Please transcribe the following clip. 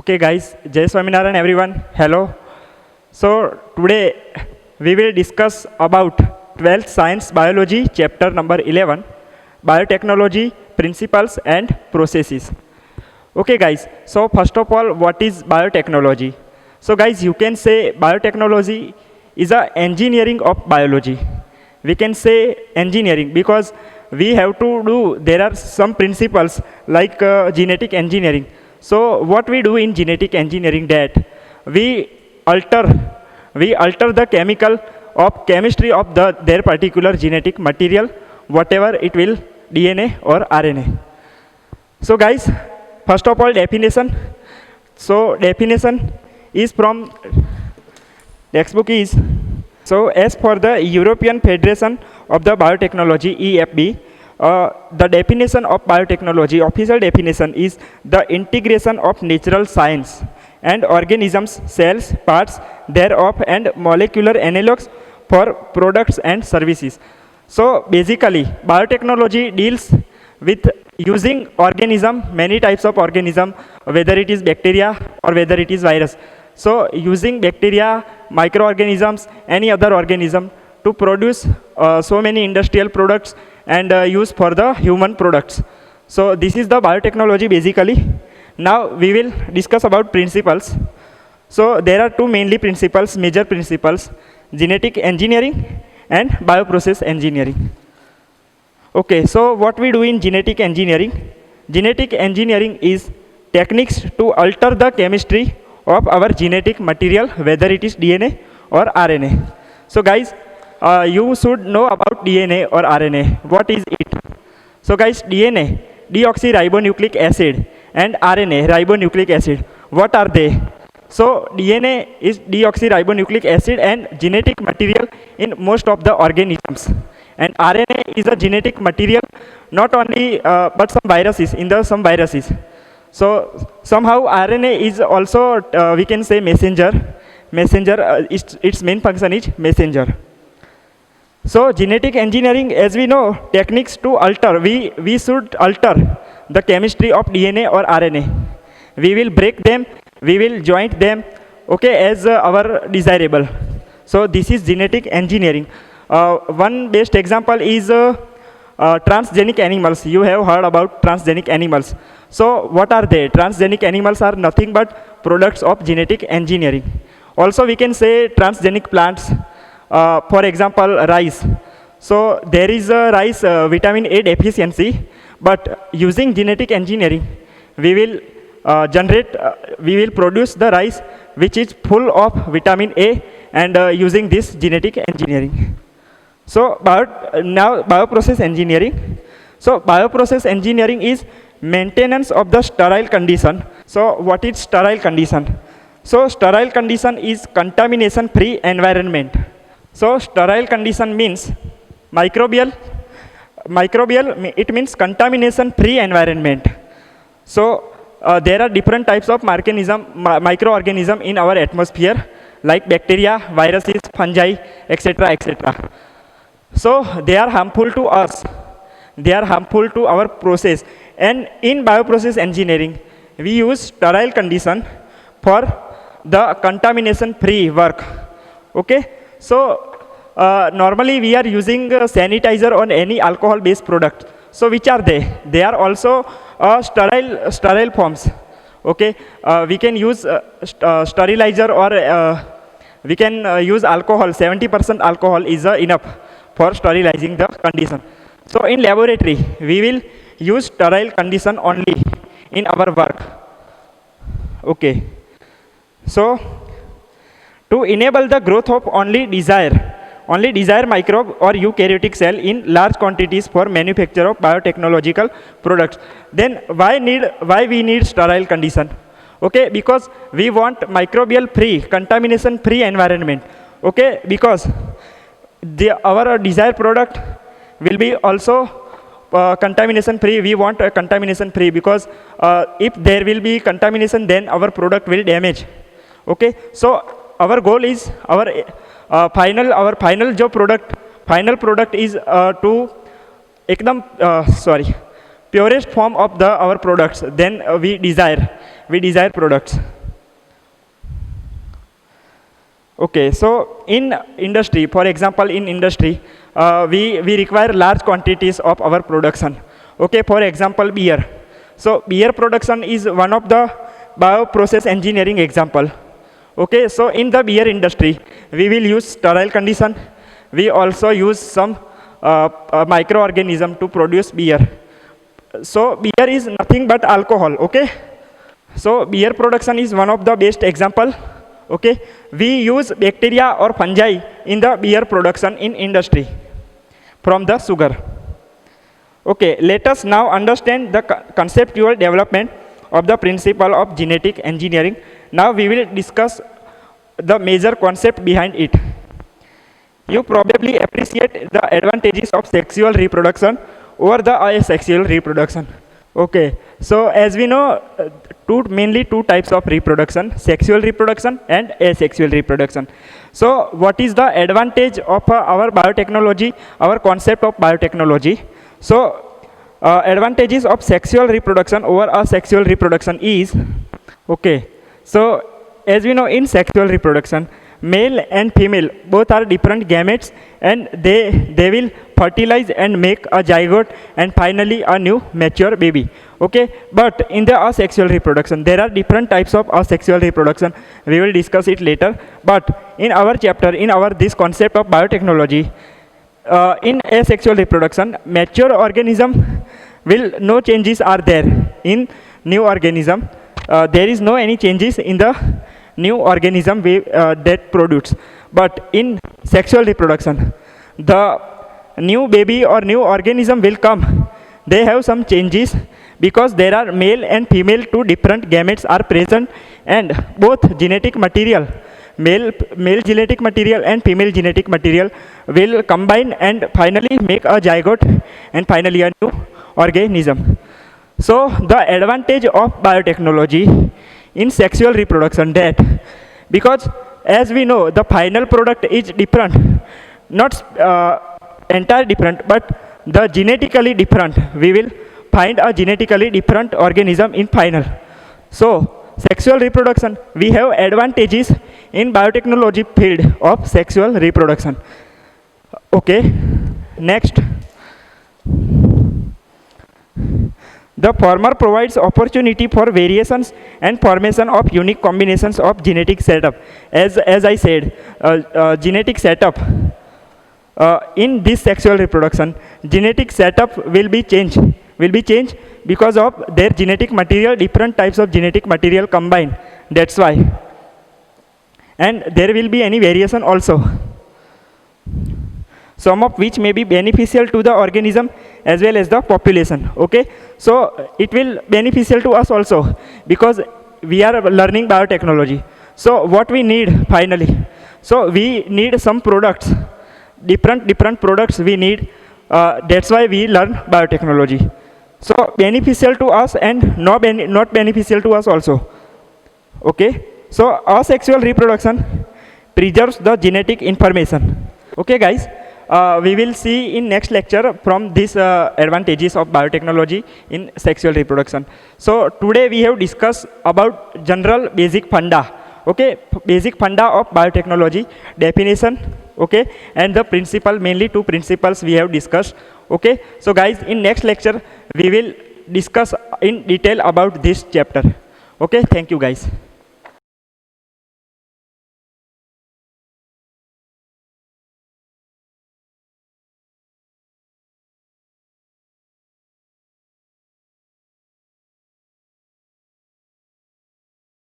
Okay, guys, Jai Swaminarayan, everyone. Hello. So, today we will discuss about 12th Science Biology, chapter number 11, Biotechnology, Principles and Processes. Okay, guys, so first of all, what is biotechnology? So, guys, you can say biotechnology is a engineering of biology. We can say engineering because we have to do, there are some principles like genetic engineering. So what we do in genetic engineering that we alter we alter the chemistry of their particular genetic material, whatever it will, DNA or RNA. So guys, first of all, definition. So definition is from textbook is, so as for the European Federation of the Biotechnology, EFB, the definition of biotechnology, official definition is the integration of natural science and organisms, cells, parts thereof and molecular analogues for products and services. So basically, biotechnology deals with using organism, many types of organism, whether it is bacteria or whether it is virus. So using bacteria, microorganisms, any other organism to produce so many industrial products and use for the human products. So this is the biotechnology basically. Now we will discuss about principles. So there are two mainly principles, major principles, genetic engineering and bioprocess engineering. Okay, so what we do in genetic engineering? Genetic engineering is techniques to alter the chemistry of our genetic material, whether it is DNA or RNA. So guys, you should know about DNA or RNA. What is it? So guys, DNA, deoxyribonucleic acid, and RNA, ribonucleic acid. What are they? So DNA is deoxyribonucleic acid and genetic material in most of the organisms. And RNA is a genetic material, not only but some viruses, some viruses. So somehow RNA is also, we can say messenger. Its main function is messenger. So genetic engineering, as we know, techniques to alter, we should alter the chemistry of DNA or RNA. We will break them, we will join them, okay, as our desirable. So this is genetic engineering. One best example is transgenic animals. You have heard about transgenic animals. So what are they? Transgenic animals are nothing but products of genetic engineering. Also we can say transgenic plants, for example rice. So there is a rice vitamin A deficiency, but using genetic engineering we will we will produce the rice which is full of vitamin A, and using this genetic engineering. So now bioprocess engineering. So bioprocess engineering is maintenance of the sterile condition. So what is sterile condition? So sterile condition is contamination free environment. So sterile condition means microbial, it means contamination free environment. So there are different types of microorganism in our atmosphere, like bacteria, viruses, fungi, etc., etc. So they are harmful to us, they are harmful to our process, and in bioprocess engineering we use sterile condition for the contamination free work. Okay, so normally we are using sanitizer on any alcohol based product. So which are they? They are also sterile forms. Okay, we can use sterilizer, or we can use alcohol. 70% alcohol is enough for sterilizing the condition. So in laboratory we will use sterile condition only in our work. Okay, so to enable the growth of only desired microbe or eukaryotic cell in large quantities for manufacture of biotechnological products, then why we need sterile condition? Okay, because we want microbial free, contamination free environment. Okay, because our desired product will be also contamination free. We want a contamination free, because if there will be contamination, then our product will damage. Okay, so our goal is our final product is to purest form of our products then we desire. we desire products. Okay, so in industry, for example, in industry, we require large quantities of our production. Okay, for example, beer. So beer production is one of the bioprocess engineering example. Okay, so in the beer industry, we will use sterile condition. We also use some microorganism to produce beer. So beer is nothing but alcohol. Okay, so beer production is one of the best example. Okay, we use bacteria or fungi in the beer production in industry from the sugar. Okay, let us now understand the conceptual development of the principle of genetic engineering. Now we will discuss the major concept behind it. You probably appreciate the advantages of sexual reproduction over the asexual reproduction. Okay, so as we know, mainly two types of reproduction: sexual reproduction and asexual reproduction. So what is the advantage of our biotechnology, our concept of biotechnology? So advantages of sexual reproduction over asexual reproduction is, okay, so as we know, in sexual reproduction, male and female both are different gametes, and they will fertilize and make a zygote and finally a new mature baby. Okay, but in the asexual reproduction, there are different types of asexual reproduction. We will discuss it later. But in our chapter, in our this concept of biotechnology, in asexual reproduction, mature organism will no changes are there in new organism. There is no any changes in the new organism that produce. But in sexual reproduction, the new baby or new organism will come. They have some changes because there are male and female, two different gametes are present, and both genetic material, male genetic material and female genetic material, will combine and finally make a zygote and finally a new organism. So the advantage of biotechnology in sexual reproduction, that because as we know, the final product is different, not entire different, but the genetically different. We will find a genetically different organism in final. So sexual reproduction, we have advantages in biotechnology field of sexual reproduction. Okay, next. The former provides opportunity for variations and formation of unique combinations of genetic setup. As I said, genetic setup in this sexual reproduction, genetic setup will be changed because of their genetic material, different types of genetic material combined. That's why. And there will be any variation also, some of which may be beneficial to the organism as well as the population. Okay, so it will beneficial to us also because we are learning biotechnology. So what we need finally, so we need some products, different products we need. That's why we learn biotechnology. So beneficial to us and not beneficial to us also. Okay, so asexual reproduction preserves the genetic information. Okay guys, we will see in next lecture from these advantages of biotechnology in sexual reproduction. So today we have discussed about general basic funda. Okay, basic funda of biotechnology, definition, okay, and the principle, mainly two principles we have discussed. Okay, so guys, in next lecture we will discuss in detail about this chapter. Okay, thank you guys.